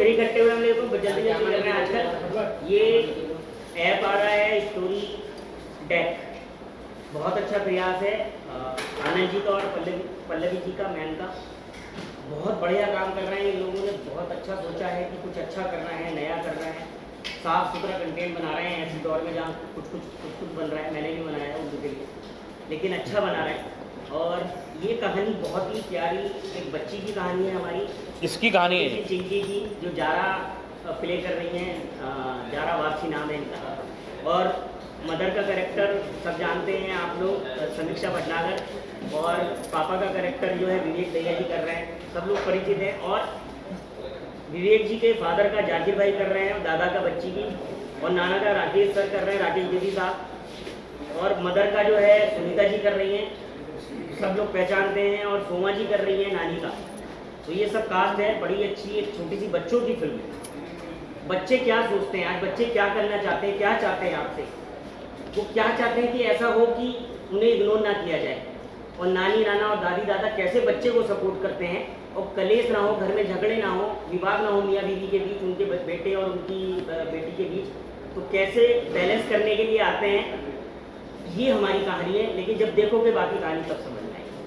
बकरी कट्टे हुए हम लोग को जल्दी जल्दी कर रहे हैं आजकल। ये ऐप आ रहा है स्टोरी डेक, बहुत अच्छा प्रयास है आनंद जी का और पल्लवी जी का, मैन का। बहुत बढ़िया काम कर रहे हैं इन लोगों ने, बहुत अच्छा सोचा है कि कुछ अच्छा करना है, नया करना है, साफ सुथरा कंटेंट बना रहे हैं ऐसे दौर में जहाँ कुछ बन रहा है। मैंने भी बनाया है उनके लिए, लेकिन अच्छा बना रहे हैं। और ये कहानी बहुत ही प्यारी, एक बच्ची की कहानी है हमारी। इसकी कहानी है चिंकी की, जो जारा प्ले कर रही हैं, जारा वापसी नाम है इनका। और मदर का कैरेक्टर सब जानते हैं आप लोग, समीक्षा भटनागर। और पापा का कैरेक्टर जो है विवेक दहिया जी कर रहे हैं, सब लोग परिचित हैं। और विवेक जी के फादर का जाकिर भाई कर रहे हैं, और दादा का बच्ची की, और नाना का राकेश सर कर रहे हैं, राकेश देवी साहब। और मदर का जो है सुनीता जी कर रही हैं, सब लोग पहचानते हैं। और सोमा जी कर रही हैं नानी का। तो ये सब कास्ट है, बड़ी अच्छी एक छोटी सी बच्चों की फिल्म है। बच्चे क्या सोचते हैं आज, बच्चे क्या करना चाहते हैं, क्या चाहते हैं आपसे, वो क्या चाहते हैं कि ऐसा हो कि उन्हें इग्नोर ना किया जाए। और नानी नाना और दादी दादा कैसे बच्चे को सपोर्ट करते हैं, और कलेश ना हो, घर में झगड़े ना हो, विवाद ना हो मियाँ बीवी के बीच, उनके बेटे और उनकी बेटी के बीच, तो कैसे बैलेंस करने के लिए आते हैं। ये हमारी कहानी है, लेकिन जब देखोगे बाकी कहानी तब समझ में आएगी।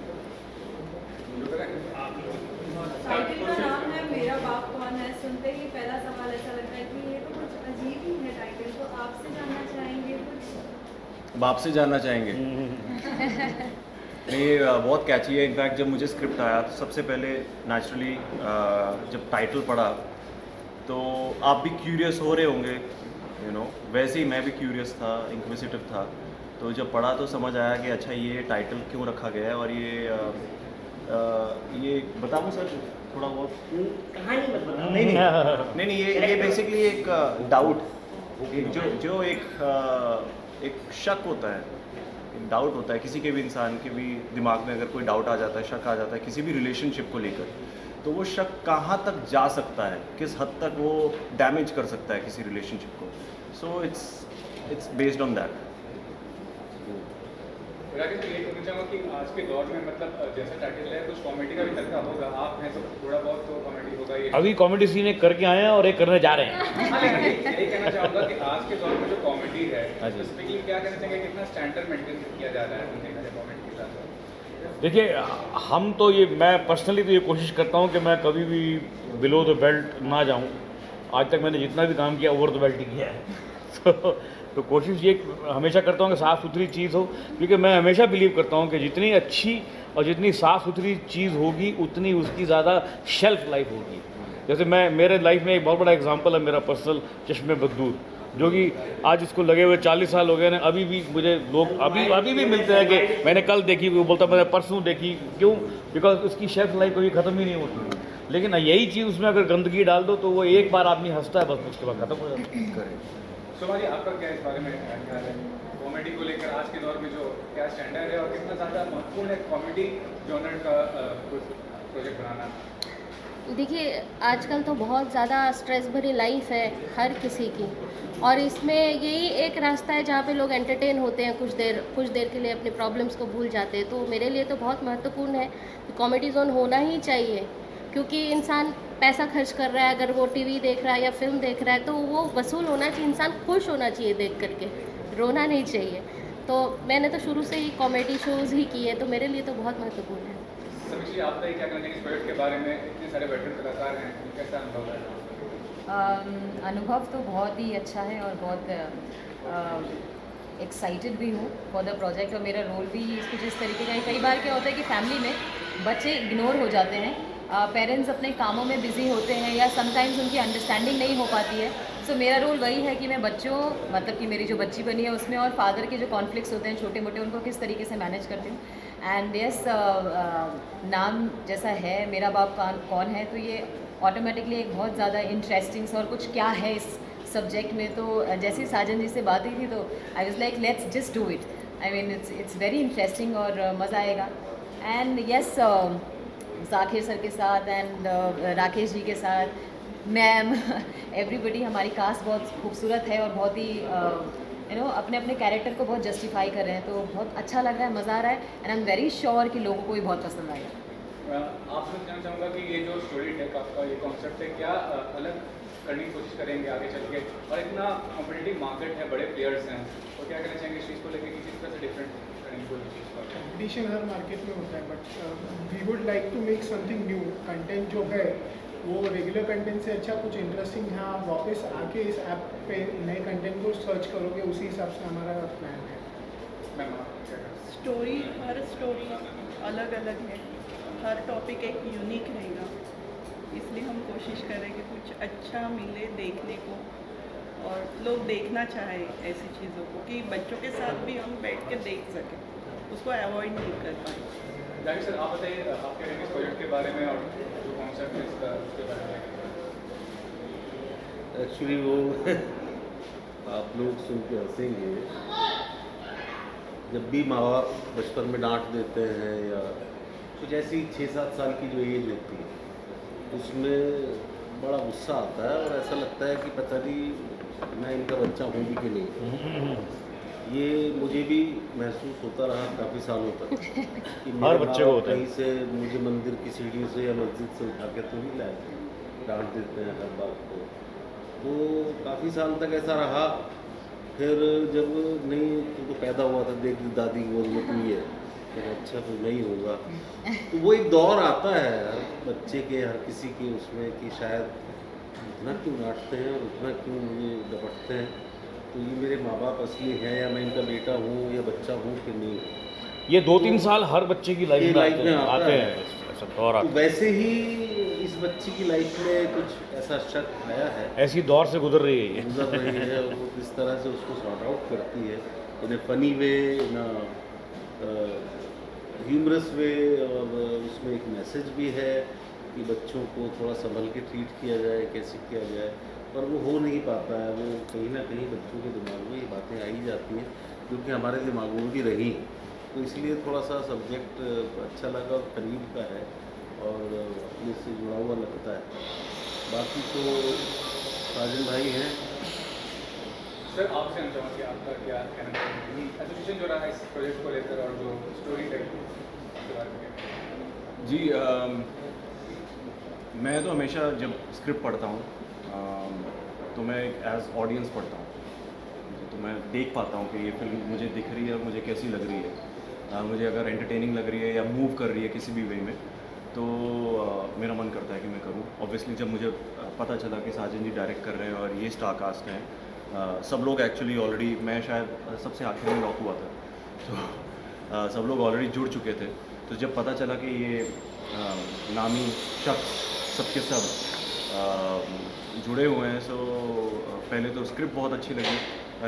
टाइटल का नाम है मेरा बाप कौन है। सुनते ही पहला सवाल ऐसा लगता है कि ये तो कुछ अजीब ही है टाइटल, तो आपसे जानना चाहेंगे कुछ। बाप से जानना चाहेंगे। नहीं, बहुत कैची है। इनफैक्ट जब मुझे स्क्रिप्ट आया तो सबसे पहले नेचुरली जब टाइटल पढ़ा तो आप भी क्यूरियस हो रहे होंगे, वैसे ही मैं भी क्यूरियस था, इंक्विजिटिव था। तो जब पढ़ा तो समझ आया कि अच्छा ये टाइटल क्यों रखा गया है। और ये बताऊँ सर थोड़ा बहुत? कहानी मत बताओ। नहीं, ये बेसिकली एक डाउट, जो एक शक होता है, एक डाउट होता है किसी के भी इंसान के भी दिमाग में। अगर कोई डाउट आ जाता है, शक आ जाता है किसी भी रिलेशनशिप को लेकर, तो वो शक कहाँ तक जा सकता है, किस हद तक वो डैमेज कर सकता है किसी रिलेशनशिप को। So it's based on that. Rakesh ji, ये पूछना चाहूँगा कि आज के दौर में मतलब जैसा टाइटल है कुछ कॉमेडी का भी तरीका होगा, आप हैं तो थोड़ा बहुत तो कॉमेडी होगा। ये अभी कॉमेडी सीन एक करके आए हैं और एक करने जा रहे हैं। हाँ, लेकिन यही कहना चाहूँगा कि आज के दौर में जो कॉमेडी है, हाँ जी। स्पेसिफिकली क्या कहना चाहेंगे, कितना स्टैंडर्ड मेंटेन किया जा रहा है देखा जाए कॉमेडी के साथ? देखिए, हम तो मैं पर्सनली तो ये कोशिश करता हूँ कि मैं कभी भी बिलो द बेल्ट ना जाऊँ। आज तक मैंने जितना भी काम किया ओवर द बेल्ट ही किया है। तो कोशिश ये हमेशा करता हूँ कि साफ़ सुथरी चीज़ हो, क्योंकि मैं हमेशा बिलीव करता हूँ कि जितनी अच्छी और जितनी साफ़ सुथरी चीज़ होगी उतनी उसकी ज़्यादा शेल्फ लाइफ होगी। जैसे मेरे लाइफ में एक बहुत बड़ा एग्जांपल है मेरा पर्सनल, चश्मे बदूर, जो कि आज इसको लगे हुए 40 साल हो गए हैं। अभी भी मुझे लोग अभी भी मिलते हैं कि मैंने कल देखी, वो बोलता मैंने परसों देखी। क्यों? बिकॉज उसकी शेल्फ लाइफ कभी ख़त्म ही नहीं होती। लेकिन यही चीज़ उसमें अगर गंदगी डाल दो तो वो एक बार आदमी हंसता है, बस उसके बाद ख़त्म हो जाता है। सोमा जी, आपका क्या इस बारे में ख्याल है, कॉमेडी को लेकर आज के दौर में जो क्या स्टैंडर्ड है और कितना ज़्यादा महत्वपूर्ण है कॉमेडी जॉनर का कुछ प्रोजेक्ट बनाना? देखिए, आजकल तो बहुत ज़्यादा स्ट्रेस भरी लाइफ है हर किसी की, और इसमें यही एक रास्ता है जहाँ पे लोग एंटरटेन होते हैं कुछ देर के लिए, अपने प्रॉब्लम्स को भूल जाते हैं। तो मेरे लिए तो बहुत महत्वपूर्ण है कि कॉमेडी जोन होना ही चाहिए, क्योंकि इंसान पैसा खर्च कर रहा है, अगर वो टीवी देख रहा है या फिल्म देख रहा है तो वो वसूल होना चाहिए, इंसान खुश होना चाहिए देख करके, रोना नहीं चाहिए। तो मैंने तो शुरू से ही कॉमेडी शोज़ ही किए, तो मेरे लिए तो बहुत महत्वपूर्ण है। समीक्षी, आप बताइए क्या कहना चाहेंगे इस प्रोजेक्ट के बारे में? इतने सारे वेटरन कलाकार हैं, कैसा अनुभव है? अनुभव तो बहुत ही अच्छा है और बहुत एक्साइटेड भी हूँ फॉर द प्रोजेक्ट। और मेरा रोल भी कुछ इस तरीके का है। कई बार क्या होता है कि फैमिली में बच्चे इग्नोर हो जाते हैं, पेरेंट्स अपने कामों में बिज़ी होते हैं या समटाइम्स उनकी अंडरस्टैंडिंग नहीं हो पाती है। सो मेरा रोल वही है कि मैं बच्चों, मतलब कि मेरी जो बच्ची बनी है उसमें और फादर के जो कॉन्फ्लिक्ट्स होते हैं छोटे मोटे, उनको किस तरीके से मैनेज करती हूँ। एंड यस, नाम जैसा है मेरा बाप कौन है, तो ये ऑटोमेटिकली एक बहुत ज़्यादा इंटरेस्टिंग और कुछ क्या है इस सब्जेक्ट में। तो जैसे ही साजन जी से बात हुई थी तो I was like let's just do it. I mean it's very interesting और मज़ा आएगा। एंड यस, जाकिर सर के साथ एंड राकेश जी के साथ, मैम, एवरीबडी, हमारी कास्ट बहुत खूबसूरत है और बहुत ही अपने अपने कैरेक्टर को बहुत जस्टिफाई कर रहे हैं। तो बहुत अच्छा लग रहा है, मज़ा आ रहा है, and I am very sure कि लोगों को भी बहुत पसंद आएगा। आपसे जानना चाहूँगा कि ये जो स्टोरी टेक आपका ये कॉन्सेप्ट है, क्या अलग करने की कोशिश करेंगे आगे चल के, और इतना कॉम्पिटिटिव मार्केट है, बड़े प्लेयर्स हैं, तो क्या कहना चाहेंगे इस चीज़ को लेकर, किसी तरह से डिफरेंट करने की कोई चीज़ को? कंपटीशन हर मार्केट में होता है, but we would like to make something new. Content जो है वो रेगुलर कंटेंट से अच्छा कुछ इंटरेस्टिंग है, आप वापस आके इस ऐप पे नए कंटेंट को सर्च करोगे, उसी हिसाब से हमारा प्लान है। मैम आप क्या कहना? स्टोरी, हर स्टोरी अलग अलग है, हर टॉपिक एक यूनिक रहेगा, इसलिए हम कोशिश करें कि कुछ अच्छा मिले देखने को और लोग देखना चाहें ऐसी चीज़ों को, कि बच्चों के साथ भी हम बैठ के देख सकें, उसको अवॉइड नहीं कर पाए। जाहिर सर, आप बताइए आप कह रहे हैं इस प्रोजेक्ट के बारे में और जो कॉन्सेप्ट है इसका, उसके बारे में। एक्चुअली वो आप लोग सुन के हंसेंगे, जब भी माँ बाप बचपन में डांट देते हैं या कुछ ऐसी 6-7 साल की जो एज होती है, उसमें बड़ा गुस्सा आता है और ऐसा लगता है कि पता नहीं मैं इनका बच्चा हूँ भी कि नहीं। ये मुझे भी महसूस होता रहा काफ़ी सालों तक कि हर बच्चे को होता है। कहीं से मुझे मंदिर की सीढ़ी से या मस्जिद से उठा के तो नहीं लाए, डांट देते हैं हर बात को। तो काफ़ी साल तक ऐसा रहा। फिर जब नहीं तो पैदा हुआ था, देख दादी गोद में तू ही है, फिर अच्छा तो नहीं होगा। तो वो एक दौर आता है हर बच्चे के, हर किसी के उसमें कि शायद इतना क्यों डांटते हैं और इतना क्यों मुझे डपटते हैं, तो ये मेरे माँ बाप असली हैं या मैं इनका बेटा हूँ या बच्चा हूँ कि नहीं। ये 2-3 साल हर बच्चे की लाइफ में आते है। हैं, ऐसा दौर तो आता है। वैसे ही इस बच्ची की लाइफ में कुछ ऐसा शक आया है, ऐसी दौर से गुजर रही है ये। गुजर रही है, और वो किस तरह से उसको सॉर्ट आउट करती है इन ए फनी वे, इन ह्यूमरस वे, और उसमें एक मैसेज भी है कि बच्चों को थोड़ा संभल के ट्रीट किया जाए, कैसे किया जाए, पर वो हो नहीं पाता है। वो कहीं ना कहीं बच्चों के दिमाग में ये बातें आ ही जाती हैं, क्योंकि हमारे दिमागों में भी रही, तो इसलिए थोड़ा सा सब्जेक्ट अच्छा लगा और करीब का है और अपने से जुड़ा हुआ लगता है। बाकी तो साजन भाई हैं। सर आपसे जानना चाहूँगा कि आपका क्या कहना चाहिए एसोसिएशन जो रहा है इस प्रोजेक्ट को लेकर, और जो स्टोरी टेक के बारे में? जी मैं तो हमेशा जब स्क्रिप्ट पढ़ता हूँ तो मैं एक एज ऑडियंस पढ़ता हूँ, तो मैं देख पाता हूँ कि ये फिल्म मुझे दिख रही है और मुझे कैसी लग रही है। मुझे अगर एंटरटेनिंग लग रही है या मूव कर रही है किसी भी वे में, तो मेरा मन करता है कि मैं करूँ। ऑब्वियसली जब मुझे पता चला कि साजन जी डायरेक्ट कर रहे हैं और ये स्टार कास्ट हैं, सब लोग एक्चुअली ऑलरेडी, मैं शायद सबसे आखिर में लॉक हुआ था, तो सब लोग ऑलरेडी जुड़ चुके थे। तो जब पता चला कि ये नामी शख्स सबके सब जुड़े हुए हैं, सो पहले तो स्क्रिप्ट बहुत अच्छी लगी,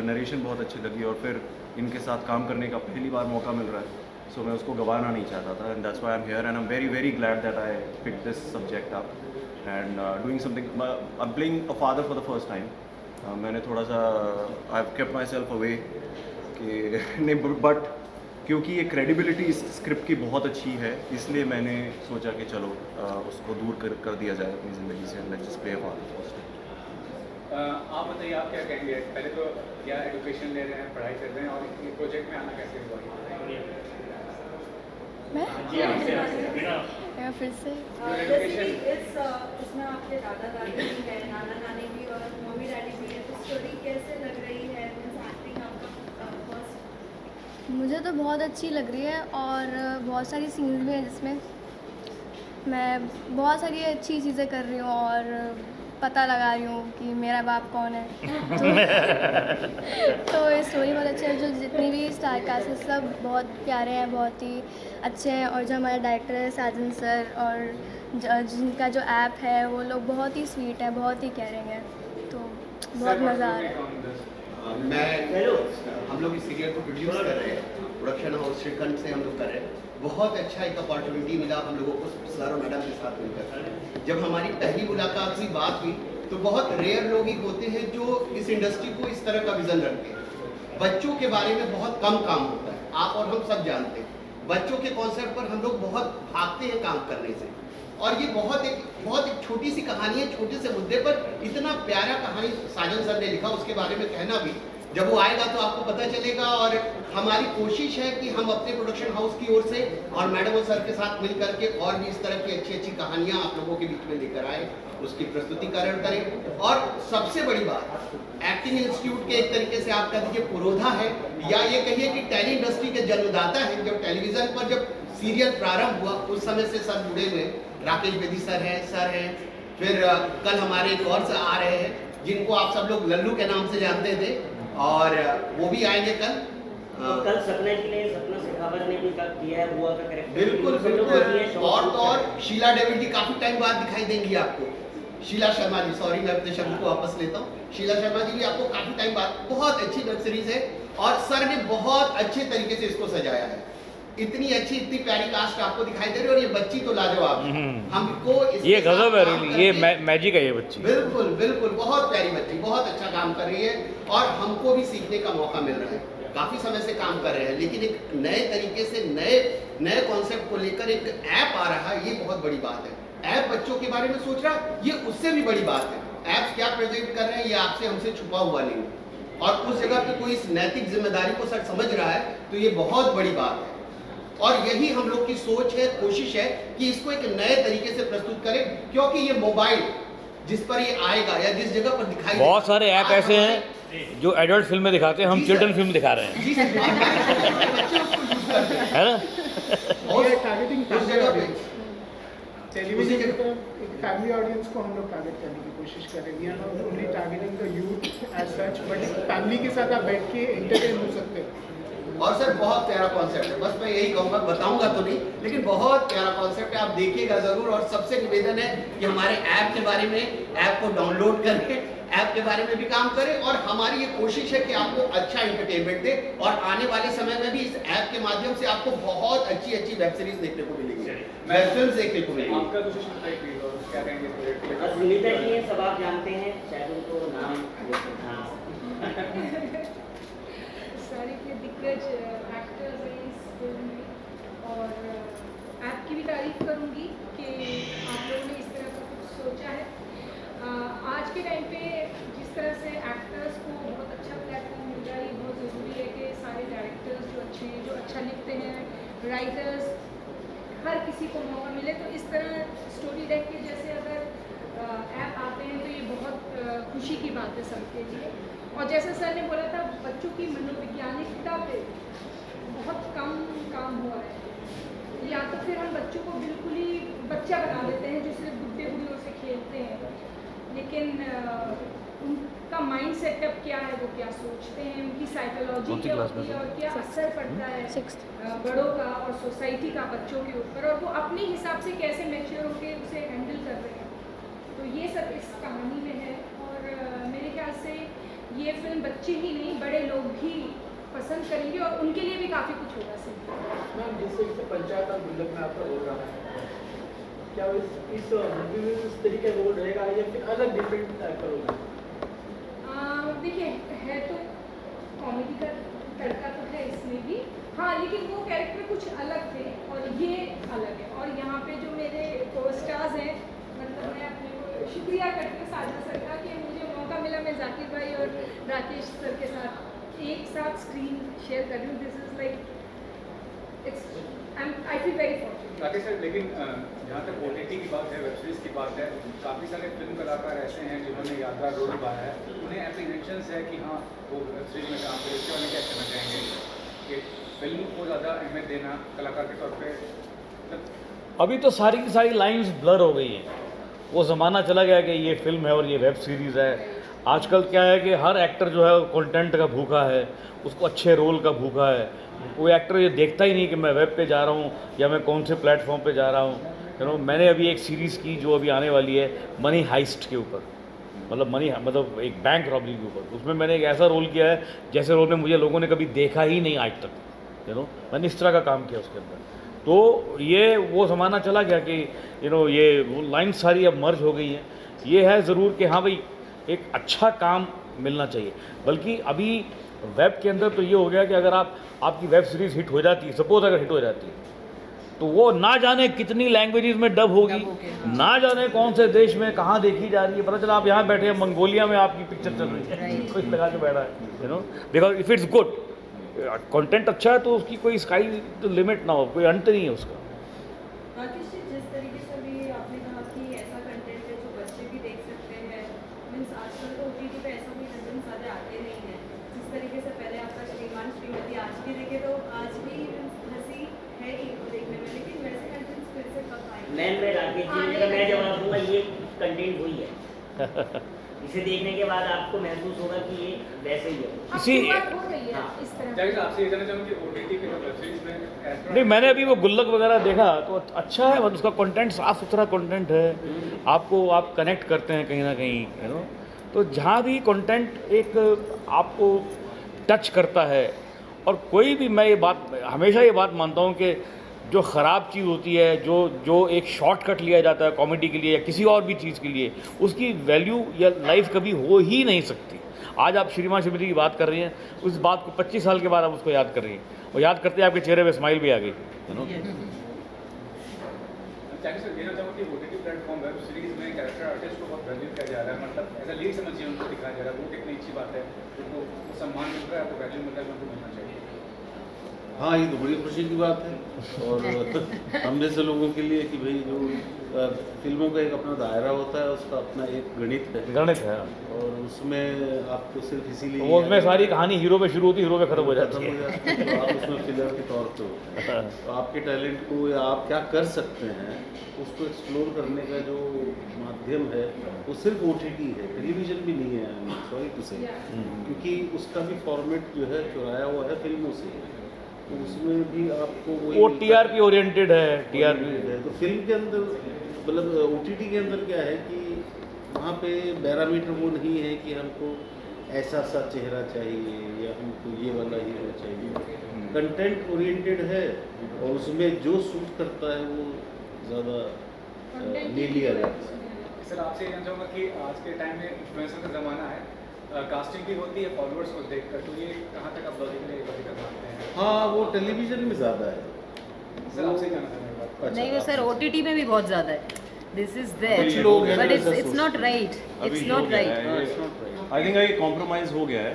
नरेशन बहुत अच्छी लगी, और फिर इनके साथ काम करने का पहली बार मौका मिल रहा है, सो मैं उसको गंवाना नहीं चाहता था, and that's why I am here and I am very very glad that I pick this subject up and doing something. I am playing a father for the first time. मैंने थोड़ा सा I have kept myself away कि नहीं, but क्योंकि ये credibility इस script की बहुत अच्छी है, इसलिए मैंने सोचा कि चलो उसको दूर कर दिया जाए अपनी ज़िंदगी से, let's just play a father first. आप बताइए, आप क्या कहेंगे? पहले तो क्या एजुकेशन ले रहे हैं, पढ़ाई कर रहे हैं, और ये प्रोजेक्ट में आना कैसे हुआ? मैं फिर से जैसे कि इसमें आपके दादा दादी भी है, नाना नानी भी और मम्मी डैडी भी है, तो स्टोरी कैसे लग रही है? एक्टिंग आपका फर्स्ट? मुझे तो बहुत अच्छी लग रही है और बहुत सारी सीन्स भी हैं जिसमें मैं बहुत सारी अच्छी चीज़ें कर रही हूँ और पता लगा रही हूँ कि मेरा बाप कौन है। तो ये स्टोरी बहुत अच्छी है। जो जितनी भी स्टार कास्ट है सब बहुत प्यारे हैं, बहुत ही अच्छे हैं, और जो हमारे डायरेक्टर है साजन सर और जिनका जो ऐप है वो लोग बहुत ही स्वीट है, बहुत ही केयरिंग है, तो बहुत मज़ा आ रहा है। हम लोग इस सीरियल को प्रोड्यूस कर रहे हैं, प्रोडक्शन हाउस श्रीखंड से हम लोग कर रहे हैं। बहुत अच्छा एक अपॉर्चुनिटी मिला हम लोगों को सर और मैडम के साथ मिलकर। जब हमारी पहली मुलाकात हुई, बात हुई, तो बहुत रेयर लोग ही होते हैं जो इस इंडस्ट्री को इस तरह का विजन रखते हैं। बच्चों के बारे में बहुत कम काम होता है, आप और हम सब जानते हैं। बच्चों के कॉन्सेप्ट पर हम लोग बहुत भागते हैं काम करने से, और ये बहुत एक छोटी सी कहानी है, छोटे से मुद्दे पर इतना प्यारा कहानी साजन सर ने लिखा, उसके बारे में कहना भी जब वो आएगा तो आपको पता चलेगा। और हमारी कोशिश है कि हम अपने प्रोडक्शन हाउस की ओर से और मैडम और सर के साथ मिल करके और भी इस तरह की अच्छी अच्छी कहानियां आप लोगों के बीच में लेकर आए, उसकी प्रस्तुतिकरण करें। और सबसे बड़ी बात, एक्टिंग इंस्टीट्यूट के एक तरीके से आप कह दीजिए पुरोधा है, या ये कहिए कि टेली इंडस्ट्री के जन्मदाता है। जब टेलीविजन पर जब सीरियल प्रारंभ हुआ उस समय से सर जुड़े हुए, राकेश बेदी सर हैं, फिर कल हमारे एक और सर आ रहे हैं जिनको आप सब लोग लल्लू के नाम से जानते थे, और वो भी आएंगे कल। कल सपना जी ने, सपना शेखावत ने भी किया है बुआ का कैरेक्टर। बिल्कुल बिल्कुल। और तो और शीला डेविड जी काफी टाइम बाद दिखाई देंगी आपको। शीला शर्मा जी, सॉरी मैं अपने शब्द को वापस लेता हूँ, शीला शर्मा जी भी आपको काफी टाइम बाद। बहुत अच्छी वेब सीरीज है और सर ने बहुत अच्छे तरीके से इसको सजाया है। इतनी अच्छी, इतनी प्यारी कास्ट आपको दिखाई दे रही है, और ये बच्ची तो लाजवाब है। हमको ये गजब है, रियली ये मैजिक है ये बच्ची। बिल्कुल बिल्कुल, बहुत प्यारी बच्ची, बहुत अच्छा काम कर रही है और हमको भी सीखने का मौका मिल रहा है। काफी समय से काम कर रहे हैं, लेकिन एक नए तरीके से नए कॉन्सेप्ट को लेकर एक ऐप आ रहा है, ये बहुत बड़ी बात है। ऐप बच्चों के बारे में सोच रहा, ये उससे भी बड़ी बात है। ऐप्स क्या प्रेजेंट कर रहे हैं ये आपसे हमसे छुपा हुआ नहीं, और उस जगह पे कोई इस नैतिक जिम्मेदारी को सर समझ रहा है तो ये बहुत बड़ी बात है। और यही हम लोग की सोच है, कोशिश है कि इसको एक नए तरीके से प्रस्तुत करें, क्योंकि ये मोबाइल जिस पर ये आएगा या जिस जगह पर दिखाई, बहुत सारे ऐप ऐसे हैं जो एडल्ट फिल्में दिखाते हैं, हम चिल्ड्रन फिल्म दिखा रहे हैं, जी सर, बच्चे उसको यूज करते हैं, है ना। और टारगेटिंग उस जगह पे टेलीविजन की तरफ एक फैमिली ऑडियंस को हम लोग टारगेट करने की कोशिश करेंगे। Not only targeting the youth as such, but family के साथ आप बैठ के एंटरटेन हो सकते हैं। और सर बहुत प्यारा कॉन्सेप्ट है, बस मैं यही कहूँगा, बताऊंगा तो नहीं, लेकिन बहुत प्यारा कॉन्सेप्ट है, आप देखिएगा जरूर। और सबसे निवेदन है कि हमारे ऐप के बारे में, ऐप को डाउनलोड करें, ऐप के बारे में भी काम करें, और हमारी ये कोशिश है कि आपको अच्छा एंटरटेनमेंट दे। और आने वाले समय में भी इस ऐप के माध्यम से आपको बहुत अच्छी अच्छी वेब सीरीज देखने को मिलेगी, वेब फिल्म देखने को मिलेगी। आपका कुछ क्या कहेंगे? सुनीता जी हैं, सब आप जानते हैं, शायद उनको नाम सारे के दिग्गज एक्टर्स हैं इस फिल्म में, और ऐप की भी तारीफ करूंगी कि आप लोगों ने इस तरह का कुछ सोचा है। आज के टाइम पे जिस तरह से एक्टर्स को बहुत अच्छा प्लेटफॉर्म मिल रहा है, ये बहुत ज़रूरी है कि सारे डायरेक्टर्स जो अच्छे हैं, जो अच्छा लिखते हैं, राइटर्स, हर किसी को मौका मिले। तो इस तरह स्टोरी डेक के जैसे अगर ऐप आते हैं तो ये बहुत खुशी की बात है सबके लिए। और जैसे सर ने बोला था, बच्चों की मनोवैज्ञानिकता पे बहुत कम काम हुआ है, या तो फिर हम बच्चों को बिल्कुल ही बच्चा बना देते हैं जो सिर्फ बुढ़े बुढ़ियों से खेलते हैं, लेकिन उनका माइंड सेटअप क्या है, वो क्या सोचते हैं, उनकी साइकोलॉजी क्या होती है, और क्या असर पड़ता है बड़ों का और सोसाइटी का बच्चों के ऊपर, और वो अपने हिसाब से कैसे मैच्योर होकर उसे हैंडल कर रहे हैं। तो ये सब इस कहानी में है, और मेरे ख्याल से ये फिल्म बच्चे ही नहीं, बड़े लोग भी पसंद करेंगे, और उनके लिए भी काफ़ी कुछ होगा सीखने। मैम, जिस तरीके से पंचायत और गुल्लक में आपका रोल रहा है, क्या इस मूवी में इस तरीके का रोल रहेगा या फिर अलग डिफरेंट टाइप का रोल है? देखिए, है तो कॉमेडी का तड़का तो है इसमें भी, हाँ, लेकिन वो कैरेक्टर कुछ अलग थे और ये अलग है। और यहाँ पे जो मेरे को स्टार्स हैं, मतलब मैं अपने को शुक्रिया करती हूँ साजना सर का कि मुझे मौका मिला, मैं जाकिर भाई और राकेश सर के साथ एक साथ स्क्रीन शेयर कर रही हूँ। This is like I feel very fortunate. Rakesh sir, लेकिन जहाँ तक OTT की बात है, वेब सीरीज़ की बात है, काफ़ी सारे फिल्म कलाकार ऐसे हैं जिन्होंने यादगार रोल निभाया है, उन्हें एप्रीहेंशंस है कि हाँ वो वेब सीरीज में काम करें, इसके बारे में क्या कहना चाहेंगे कि फिल्म को ज़्यादा अहमियत देना कलाकार के तौर पर? मतलब अभी तो सारी की सारी लाइंस ब्लर हो गई हैं, वो ज़माना चला गया कि ये फिल्म है और ये वेब सीरीज़ है। आजकल क्या है कि हर एक्टर जो है कंटेंट का भूखा है, उसको अच्छे रोल का भूखा है। कोई एक्टर ये देखता ही नहीं कि मैं वेब पे जा रहा हूँ या मैं कौन से प्लेटफॉर्म पे जा रहा हूँ। मैंने अभी एक सीरीज़ की जो अभी आने वाली है मनी हाइस्ट के ऊपर, मतलब एक बैंक रॉबरी के ऊपर। उसमें मैंने एक ऐसा रोल किया है जैसे रोल में मुझे लोगों ने कभी देखा ही नहीं आज तक। मैंने इस तरह का काम किया उसके अंदर। तो ये वो ज़माना चला गया कि ये वो लाइन सारी अब मर्ज हो गई हैं। ये है ज़रूर कि हाँ भाई एक अच्छा काम मिलना चाहिए। बल्कि अभी वेब के अंदर तो ये हो गया कि अगर आपकी वेब सीरीज़ हिट हो जाती है, सपोज अगर हिट हो जाती है, तो वो ना जाने कितनी लैंग्वेजेस में डब होगी, ना जाने कौन से देश में कहाँ देखी जा रही है। पता चला आप यहाँ बैठे हैं, मंगोलिया में आपकी पिक्चर चल रही है, कोई लगा के बैठा है, you know, because if it's good, content अच्छा है तो उसकी कोई स्काई लिमिट ना हो, कोई अंत नहीं है उसका। राकेश जी, जिस तरीके से अभी आपने कहा कि ऐसा कंटेंट है जो बच्चे भी देख सकते हैं, मीन्स आजकल तो OTT पे ऐसा कोई कंटेंट ज़्यादा आते नहीं है। जिस तरीके से पहले आपका श्रीमान श्रीमती आज भी देखे तो आज भी हंसी है ही देखने में, लेकिन वैसे कंटेंट्स फिर से कब आएंगे? मैं राकेश जी का मैं जवाब दूंगा, ये कंटेंट वही है। इसे देखने के बाद आपको महसूस होगा कि ये वैसे ही है। इसी हो गई है इस तरह जाहिर आपसे ये जानना चाहूँगा कि OTT पे जो वेब सीरीज में नहीं, मैंने अभी वो गुल्लक वगैरह देखा तो अच्छा है, मतलब उसका कंटेंट साफ सुथरा कंटेंट है, आपको आप कनेक्ट करते हैं कहीं ना कहीं, यू नो। तो जहाँ भी कंटेंट एक आपको टच करता है, और कोई भी, मैं ये बात हमेशा ये बात मानता हूँ कि जो ख़राब चीज़ होती है, जो एक शॉर्टकट लिया जाता है कॉमेडी के लिए या किसी और भी चीज़ के लिए, उसकी वैल्यू या लाइफ कभी हो ही नहीं सकती। आज आप श्रीमान श्रीमती की बात कर रही हैं, उस बात को 25 साल के बाद आप उसको याद कर रही हैं, और याद करते आपके चेहरे पे स्माइल भी आ गई, यू नो। कहना चाहूँगा कि OTT प्लेटफॉर्म वेब सीरीज में कैरेक्टर आर्टिस्ट को बहुत वैल्यू किया जा रहा है, मतलब एज अ लीड समझिए उनको दिखाया जा रहा है, वो कितनी अच्छी बात है, उनको सम्मान मिल रहा है, आपको वैल्यू मिल रहा है, उनको मिलना चाहिए। हाँ, ये तो बड़ी खुशी की बात है, और हम जैसे लोगों के लिए कि भाई जो फिल्मों का एक अपना दायरा होता है, उसका अपना एक गणित है, और उसमें आपको सिर्फ इसीलिए वो उसमें सारी कहानी हीरो पे शुरू होती है, हीरो पे खत्म हो जाती है, तो आप उसमें फिलर के तौर पे होते हैं। तो आपके टैलेंट को या आप क्या कर सकते हैं उसको एक्सप्लोर करने का जो माध्यम है वो सिर्फ OTT है, टेलीविजन भी नहीं है, सॉरी टू से, क्योंकि उसका भी फॉर्मेट जो है चुराया हुआ है फिल्मों से, तो उसमें भी आपको वो TRP ओरिएंटेड है, TRP है। तो फिल्म के अंदर, मतलब OTT के अंदर क्या है कि वहाँ पे पैरामीटर वो नहीं है कि हमको ऐसा सा चेहरा चाहिए या हमको ये वाला हीरो चाहिए, कंटेंट ओरिएंटेड है, और उसमें जो सूट करता है वो ज़्यादा ले लिया जाता है। सर, आपसे ये जानना चाहूँगा कि आज के टाइम में इन्फ्लुएंसर का ज़माना है, कास्टिंग भी होती है फॉलोअर्स को देखकर, तो ये कहाँ तक आप लॉजिकल मानते हैं? हाँ, वो टेलीविजन में ज़्यादा है। सर, आपसे जानना चाहूँगा। नहीं, वो सर OTT में भी बहुत ज़्यादा है, दिस इज कुछ लोग हैं देयर, बट जो it's not right, it's not right. I think ये कॉम्प्रोमाइज हो गया है।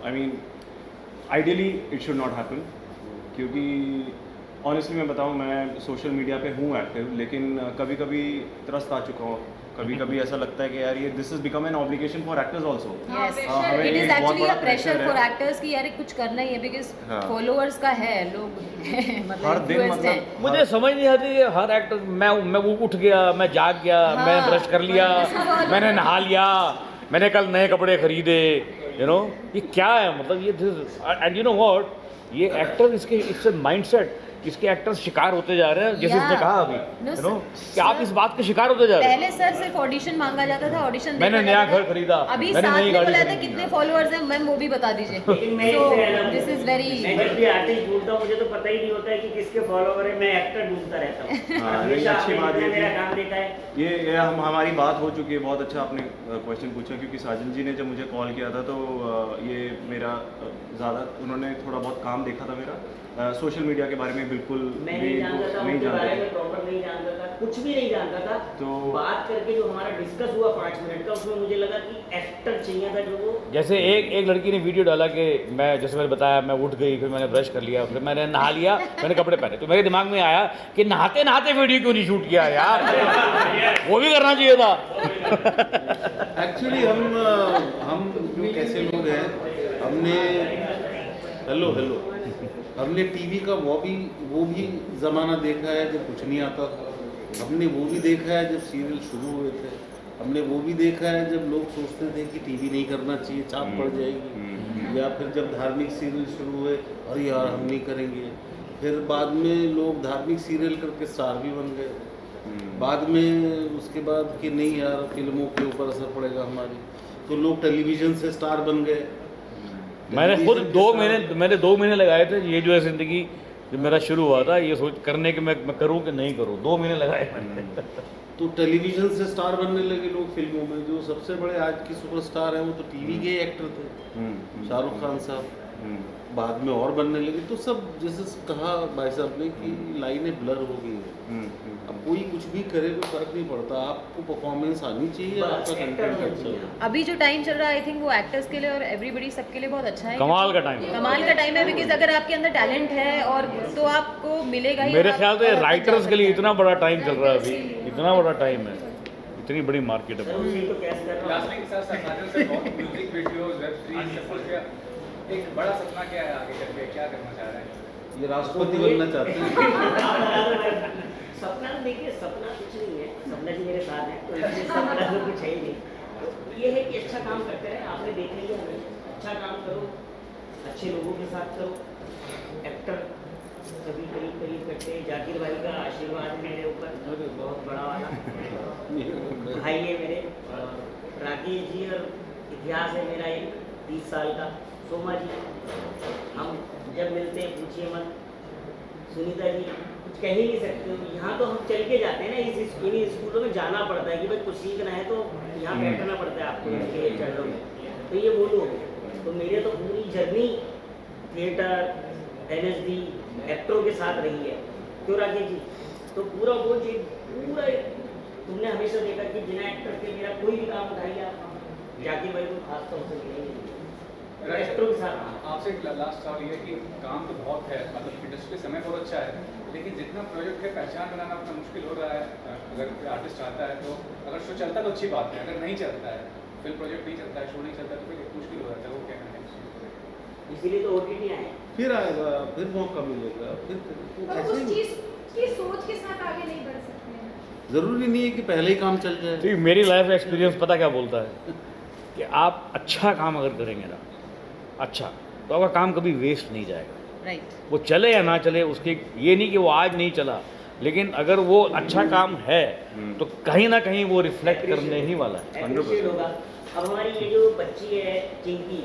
I mean ideally it should not happen, क्योंकि ऑनेस्टली मैं बताऊं, मैं सोशल मीडिया पे हूँ एक्टिव, लेकिन कभी कभी त्रस्त आ चुका हूँ, कभी कभी ऐसा लगता है कि यार ये this is become an obligation for actors also. It is actually a pressure for actors कि यार कुछ करना ही है, बिकॉज फॉलोअर्स का है, लोग मतलब हर दिन मतलब मुझे समझ नहीं आती है, हर एक्टर, मैं वो उठ गया, मैं जाग गया, मैं ब्रश कर लिया, मैंने नहा लिया, मैंने कल नए कपड़े खरीदे, यू नो, ये क्या है, मतलब ये, एंड यू नो व्हाट, ये एक्टर, इसके माइंडसेट, इसके एक्टर्स शिकार होते जा रहे हैं, जैसे उसने कहा अभी, यू नो, कि आप इस बात के शिकार होते जा रहे हैं। पहले सर सिर्फ ऑडिशन मांगा जाता था, ऑडिशन मैंने नया घर खरीदा, अभी मैंने साथ नई में गाड़ी बोला था खरीदी। कितने फॉलोअर्स हैं मैम, वो भी बता दीजिए। लेकिन मैं So, इससे अलग this हूँ। is very मैं जब भी आर्टिस्ट ढूंढता हूँ, मुझे तो पता ही नहीं होता है कि किसके फॉलोवर है, मैं एक्टर ढूंढता रहता हूँ। हाँ, ये हमेशा अच्छी बात है मेरा कि- काम देखा है। ये हमारी बात हो चुकी है, बहुत अच्छा आपने क्वेश्चन पूछा, क्योंकि साजन जी ने जब मुझे कॉल किया था तो ये मेरा ज़्यादा, उन्होंने थोड़ा बहुत काम देखा था मेरा, सोशल मीडिया के बारे में बिल्कुल मैं नहीं जानता था, नहीं उनके बारे जानता में प्रॉपर नहीं जानता था, कुछ भी नहीं जानता था। तो बात करके जो हमारा डिस्कस हुआ 5 मिनट का, उसमें मुझे लगा कि एक्टर चाहिए था जो वो, जैसे एक लड़की ने वीडियो डाला कि मैं, जैसे मैंने बताया, मैं उठ गई, फिर मैंने ब्रश कर लिया, फिर मैंने नहा लिया, मैंने कपड़े पहने, तो मेरे दिमाग में आया कि नहाते नहाते वीडियो क्यों नहीं शूट किया यार, वो भी करना चाहिए था। एक्चुअली हम जो कैसे लोग हैं, हमने हेलो हमने टीवी का वो भी ज़माना देखा है जब कुछ नहीं आता था, हमने वो भी देखा है जब सीरियल शुरू हुए थे, हमने वो भी देखा है जब लोग सोचते थे कि टीवी नहीं करना चाहिए, चाप पड़ जाएगी, या फिर जब धार्मिक सीरियल शुरू हुए, अरे यार हम नहीं करेंगे, फिर बाद में लोग धार्मिक सीरियल करके स्टार भी बन गए, बाद में उसके बाद कि नहीं यार फिल्मों के ऊपर असर पड़ेगा हमारी, तो लोग टेलीविज़न से स्टार बन गए। मैंने खुद 2 महीने लगाए थे, ये जो है ज़िंदगी जब मेरा शुरू हुआ था, ये सोच करने के मैं करूँ कि नहीं करूँ, 2 महीने लगाए मैंने। तो टेलीविज़न से स्टार बनने लगे लोग फिल्मों में, जो सबसे बड़े आज की सुपरस्टार हैं वो तो टीवी के एक्टर थे, शाहरुख खान साहब, बाद में और बनने लगे, तो सब जैसे कहा भाई साहब ने कि लाइनें ब्लर हो गई है। अब कोई कुछ भी करे कोई फर्क नहीं पड़ता, आपको परफॉर्मेंस आनी चाहिए, आपका कंटेंट अच्छा हो। अभी जो टाइम चल रहा है आई थिंक वो एक्टर्स के लिए और एवरीबडी सबके लिए बहुत अच्छा है। कमाल का टाइम है। कमाल का टाइम है, बिकॉज अगर आपके अंदर टैलेंट है और तो आपको मिलेगा ही। मेरे और ख्याल आप से और राइटर्स के लिए अच्छा इतना बड़ा टाइम चल रहा है अभी, इतना बड़ा टाइम है, इतनी बड़ी मार्केट है। लास्टली सर साजन से बहुत म्यूजिक वीडियोस वेब सीरीज सब कुछ किया, एक बड़ा सपना क्या है आगे चल के, क्या करना चाह रहे हैं? ये राष्ट्रपति बनना चाहते हैं। सपना देखिए, सपना कुछ नहीं है, सपना जी मेरे साथ है तो इसलिए सपना तो कुछ है ही नहीं। तो ये है कि अच्छा काम करते रहे, आपने देखेंगे हमेशा अच्छा काम करो, अच्छे लोगों के साथ करो। एक्टर सभी करीब करीब करते हैं, जाकिर भाई का आशीर्वाद है मेरे ऊपर बहुत बड़ा वाला, भाई है मेरे, और राकेश जी और इतिहास है मेरा एक 30 साल का, सोमा जी, हम जब मिलते हैं पूछिए मत, सुनीता जी कुछ कह ही नहीं सकते। यहाँ तो हम चल के जाते हैं ना, इन्हीं स्कूलों में जाना पड़ता है कि भाई कुछ सीखना है तो यहाँ बैठना पड़ता है आपको इनके चरणों में, तो ये बोलो। तो मेरे तो पूरी जर्नी थिएटर NSD एक्टरों के साथ रही है, क्यों राकेश जी? तो पूरा वो जी पूरा तुमने हमेशा देखा कि बिना एक्टर के मेरा कोई भी काम उठाइए आप, जाकिर भाई को खास तौर से मिलेंगे एक्टरों के साथ। आपसे एक लास्ट सवाल ये है कि काम तो बहुत है, मतलब इंडस्ट्री समय बहुत अच्छा है, लेकिन जितना प्रोजेक्ट है पहचान बनाना अपना मुश्किल हो रहा है। अगर कोई आर्टिस्ट आता है तो अगर शो चलता है तो अच्छी बात है, अगर नहीं चलता है, फिल्म प्रोजेक्ट नहीं चलता है, शो नहीं चलता है, तो फिर मुश्किल हो जाता है। वो क्या है? इसीलिए तो OTT आए, फिर आएगा, फिर मौका मिलेगा, फिर तो ऐसे उस ही चीज की सोच के साथ आगे नहीं बढ़ सकते हैं। जरूरी नहीं है कि पहले ही काम चल जाए। तो मेरी लाइफ एक्सपीरियंस पता क्या बोलता है कि आप अच्छा काम अगर करेंगे ना, अच्छा, तो आपका काम कभी वेस्ट नहीं जाएगा। राइट। वो चले या ना चले, उसके ये नहीं कि वो आज नहीं चला, लेकिन अगर वो अच्छा काम है तो कहीं ना कहीं वो रिफ्लेक्ट करने ही वाला है। appreciate होगा। अब हमारी ये जो बच्ची है चिंकी,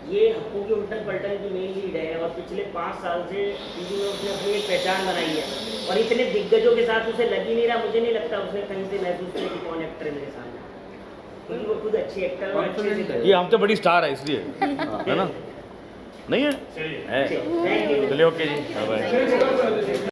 ये हप्पू की उल्टन पलटन की मेन लीड है और पिछले 5 साल से टीवी में उसने अपनी एक पहचान बनाई है और इतने दिग्गजों के साथ उसे लग ही नहीं रहा, मुझे नहीं लगता उसने कहीं से महसूस किया कि कौन एक्टर है मेरे सामने, क्योंकि वो खुद अच्छी एक्टर और अच्छे से ये हमसे बड़ी स्टार है इसलिए, है ना? नहीं है? Thank you. चलिए, ओके जी, बाय बाय।